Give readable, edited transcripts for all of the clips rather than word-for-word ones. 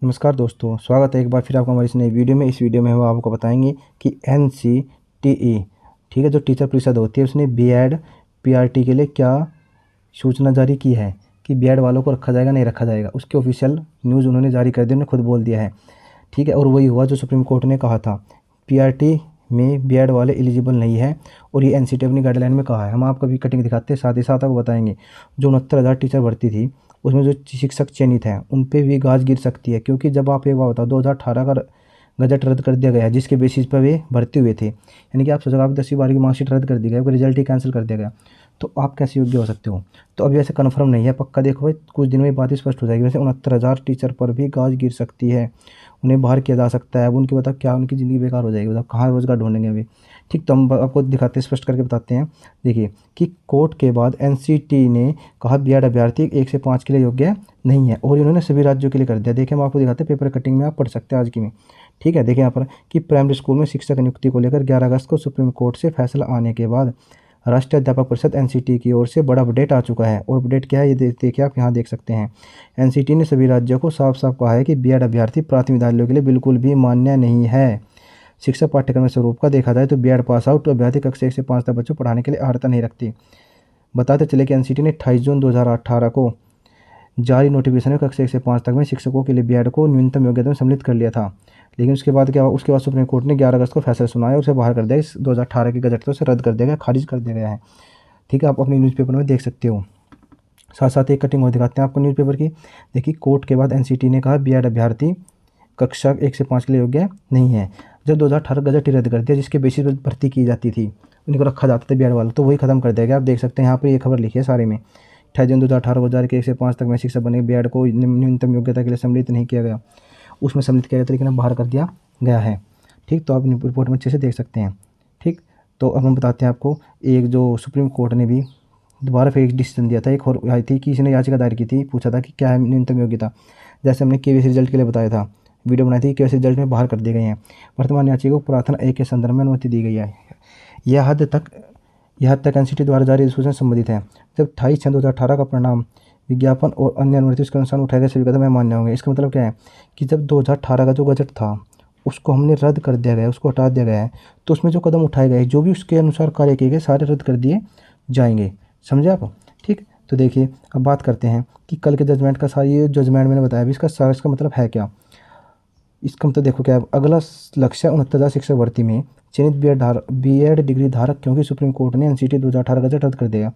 नमस्कार दोस्तों, स्वागत है एक बार फिर आपका हमारी इस नई वीडियो में। इस वीडियो में हम आपको बताएंगे कि NCTE ठीक है, जो टीचर परिषद होती है, उसने बीएड पीआरटी के लिए क्या सूचना जारी की है कि बीएड वालों को रखा जाएगा नहीं रखा जाएगा। उसके ऑफिशियल न्यूज़ उन्होंने जारी कर दी, उन्होंने खुद बोल दिया है। ठीक है, और वही हुआ जो सुप्रीम कोर्ट ने कहा था, पीआरटी में बीएड वाले एलिजिबल नहीं है, और ये एनसीटी अपनी गाइडलाइन में कहा है। हम आपको भी कटिंग दिखाते हैं, साथ ही साथ आपको बताएंगे जो 69,000 टीचर भर्ती थी उसमें जो शिक्षक चयनित हैं उन पे भी गाज गिर सकती है। क्योंकि जब आप एक बार बताओ, 2018 का गजट रद्द कर दिया गया है जिसके बेसिस पर वे भर्ती हुए थे। यानी कि आप सोचो, आप 10वीं 12वीं की मार्कशीट रद्द कर दी गई, रिजल्ट ही कैंसिल कर दिया गया, तो आप कैसे योग्य हो सकते हो। तो अभी वैसे कन्फर्म नहीं है, पक्का देखो भाई, कुछ दिनों में बात स्पष्ट हो जाएगी। वैसे 69,000 टीचर पर भी गाज गिर सकती है, उन्हें बाहर किया जा सकता है। अब उनकी बताओ क्या उनकी ज़िंदगी बेकार हो जाएगी, बताओ कहाँ रोज़गार ढूंढेंगे अभी। ठीक, तो हम आपको दिखाते हैं, स्पष्ट करके बताते हैं। देखिए कि कोर्ट के बाद एनसीटी ने कहा बीएड अभ्यर्थी 1 से 5 के लिए योग्य नहीं है, और इन्होंने सभी राज्यों के लिए कर दिया। देखिए हम आपको दिखाते हैं, पेपर कटिंग में आप पढ़ सकते हैं आज की में। ठीक है, देखिए यहाँ पर कि प्राइमरी स्कूल में शिक्षक नियुक्ति को लेकर 11 अगस्त को सुप्रीम कोर्ट से फैसला आने के बाद राष्ट्रीय अध्यापक परिषद एनसीटी की ओर से बड़ा अपडेट आ चुका है। और अपडेट क्या है, ये देखिए आप यहाँ देख सकते हैं। एनसीटी ने सभी राज्यों को साफ साफ कहा है कि बीएड अभ्यर्थी प्राथमिक विद्यालयों के लिए बिल्कुल भी मान्य नहीं है। शिक्षा पाठ्यक्रम स्वरूप का देखा जाए तो बीएड पास आउट अभ्यर्थी कक्षा 1 से 5 तक बच्चों पढ़ाने के लिए अर्हता नहीं रखती। बताते चले कि एनसीटी ने 28 जून 2018 को जारी नोटिफिकेशन में कक्षा 1 से 5 तक में शिक्षकों के लिए बीएड को न्यूनतम योग्यता में सम्मिलित कर लिया था। लेकिन उसके बाद क्या हुआ, उसके बाद सुप्रीम कोर्ट ने 11 अगस्त को फैसला सुनाया और उसे बाहर कर दिया। इस 2018 के गजट को उसे रद्द कर दिया गया, खारिज कर दिया गया है। ठीक है, आप अपने न्यूज़पेपर में देख सकते हो। साथ साथ एक कटिंग और दिखाते हैं आपको न्यूज़पेपर की। देखिए कोर्ट के बाद एनसीटी ने कहा बीएड अभ्यर्थी कक्षा 1 से 5 के लिए योग्य नहीं है। जब 2018 गजट ही रद्द कर दिया, जिसके बेसिस पर भर्ती की जाती थी, उनको रखा जाता था बीएड वाला, तो वही खत्म कर दिया गया। आप देख सकते हैं यहाँ पर ये खबर लिखी है सारे में। 28 जून 2018 को जारी के 1 से 5 तक में शिक्षक बने बीएड को न्यूनतम योग्यता के लिए सम्मिलित नहीं किया गया, उसमें सम्मिलित किया गया, लेकिन अब बाहर कर दिया गया है। ठीक, तो आप रिपोर्ट में अच्छे से देख सकते हैं। ठीक, तो अब हम बताते हैं आपको, एक जो सुप्रीम कोर्ट ने भी दोबारा फिर एक डिसीजन दिया था। एक और आई थी कि इसने याचिका दायर की थी, पूछा था कि क्या है न्यूनतम योग्यता। जैसे हमने केवीसी रिजल्ट के लिए बताया था, वीडियो बनाई थी, केवीसी रिजल्ट में बाहर कर दिए गए हैं। वर्तमान याचिका को पुरातन ए के संदर्भ में अनुमति दी गई है। यह हद तक एनसीटी द्वारा जारी अधिसूचना संबंधित है। जब 28/6/2018 का परिणाम विज्ञापन और अन्य अनुमति उसके अनुसार उठाए गए सभी कदम मान्य होंगे। इसका मतलब क्या है कि जब 2018 का जो बजट था उसको हमने रद्द कर दिया गया, उसको हटा दिया गया है, तो उसमें जो कदम उठाए गए, जो भी उसके अनुसार कार्य किए गए, सारे रद्द कर दिए जाएंगे। समझे आप। ठीक, तो देखिए अब बात करते हैं कि कल के जजमेंट का सारा, ये जजमेंट मैंने बताया भी, इसका सारा इसका मतलब है क्या। इसका मतलब देखो क्या है, अगला लक्ष्य 69,000 शिक्षक भर्ती में चयनित बीएड डिग्री धारक, क्योंकि सुप्रीम कोर्ट ने एनसीटी 2018 गजट रद्द कर दिया,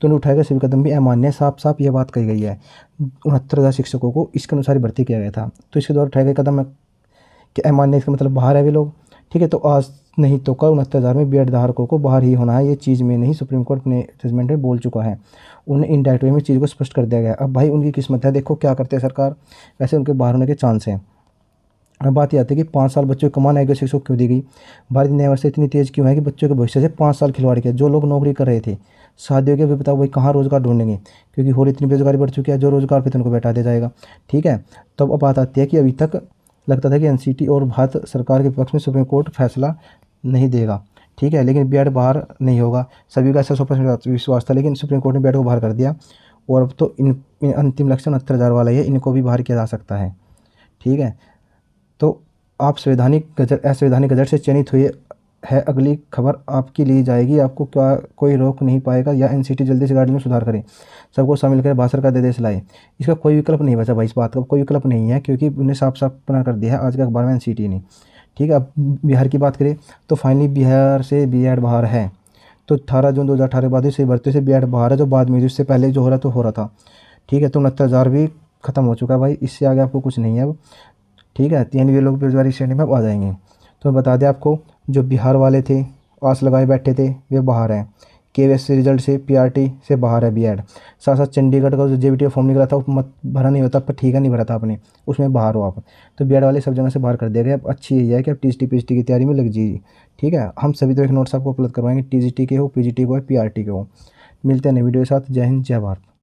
तो उन्हें उठाए गए सभी कदम भी अमान्य। साफ साफ ये बात कही गई है, 69,000 शिक्षकों को इसके अनुसार ही भर्ती किया गया था, तो इसके द्वारा उठाए गए कदम कि अमान्य, इसका मतलब बाहर है वे लोग। ठीक है, तो आज नहीं तो कल 69,000 में बीएड धारकों को बाहर ही होना है। ये चीज़ में नहीं, सुप्रीम कोर्ट ने जजमेंट में बोल चुका है, उन्हें इनडायरेक्ट वे में चीज़ को स्पष्ट कर दिया गया। अब भाई उनकी किस्मत है, देखो क्या करते हैं सरकार। वैसे उनके बाहर होने के चांस हैं। अब बात ये आती है कि 5 साल बच्चों को कमाना है, शिक्षकों क्यों दी गई। भारतीय न्याय व्यवस्था इतनी तेज़ क्यों है कि बच्चों के भविष्य से 5 साल खिलवाड़ किया। जो लोग नौकरी कर रहे थे, शादियों के, वे बताओ वही कहाँ रोज़गार ढूंढेंगे, क्योंकि हो रही इतनी बेरोजगारी बढ़ चुकी है, जो रोज़गार पे तो उनको बैठा दिया जाएगा। ठीक है, तो अब बात आती है कि अभी तक लगता था कि एनसीटी और भारत सरकार के पक्ष में सुप्रीम कोर्ट फैसला नहीं देगा। ठीक है, लेकिन बीएड बाहर नहीं होगा, सभी का ऐसा 100% विश्वास था, लेकिन सुप्रीम कोर्ट ने बीएड को बाहर कर दिया। और अब तो इन अंतिम लक्ष्य 69,000 वाला ही है, इनको भी बाहर किया जा सकता है। ठीक है, तो आप असंवैधानिक गजट से चयनित हुए है, अगली खबर आपकी ली जाएगी, आपको क्या कोई रोक नहीं पाएगा, या एनसीटी जल्दी से गाइडलाइन में सुधार करे, सबको शामिल कर भारत सरकार देश लाए। इसका कोई विकल्प नहीं बचा भाई, इस बात का कोई विकल्प नहीं है, क्योंकि उन्हें साफ साफ बना कर दिया है आज के अखबार में एनसीटी ने। ठीक है, अब बिहार की बात करें तो फाइनली बिहार से बीएड बाहर है। तो 18 जून 2018 के बाद से भर्ती से बीएड बाहर है, जो बाद में, इससे पहले जो हो रहा तो हो रहा था। ठीक है, तो 69,000 भी खत्म हो चुका है भाई, इससे आगे आपको कुछ नहीं है अब। ठीक है, यानी वे लोग बेरोजगारी श्रेणी में अब आ जाएंगे। तो बता दें आपको, जो बिहार वाले थे, आस लगाए बैठे थे, वे बाहर हैं। केवीएससी रिजल्ट से पीआरटी से बाहर है बीएड। साथ साथ चंडीगढ़ का जो जेबीटी का फॉर्म निकला था, वो मत भरा नहीं होता, पर ठीक है नहीं भरा था आपने, उसमें बाहर हो आप। तो बीएड वाले सब जगह से बाहर कर दिया गया। अब अच्छी यही है कि अब टीजीटी पीजीटी की तैयारी में लग जाइए। ठीक है, हम सभी तो एक नोट्स आपको उपलब्ध करवाएंगे, टीजीटी के हो, पीजीटी के हो, पीआरटी के हो। मिलते हैं नई वीडियो के साथ। जय हिंद, जय भारत।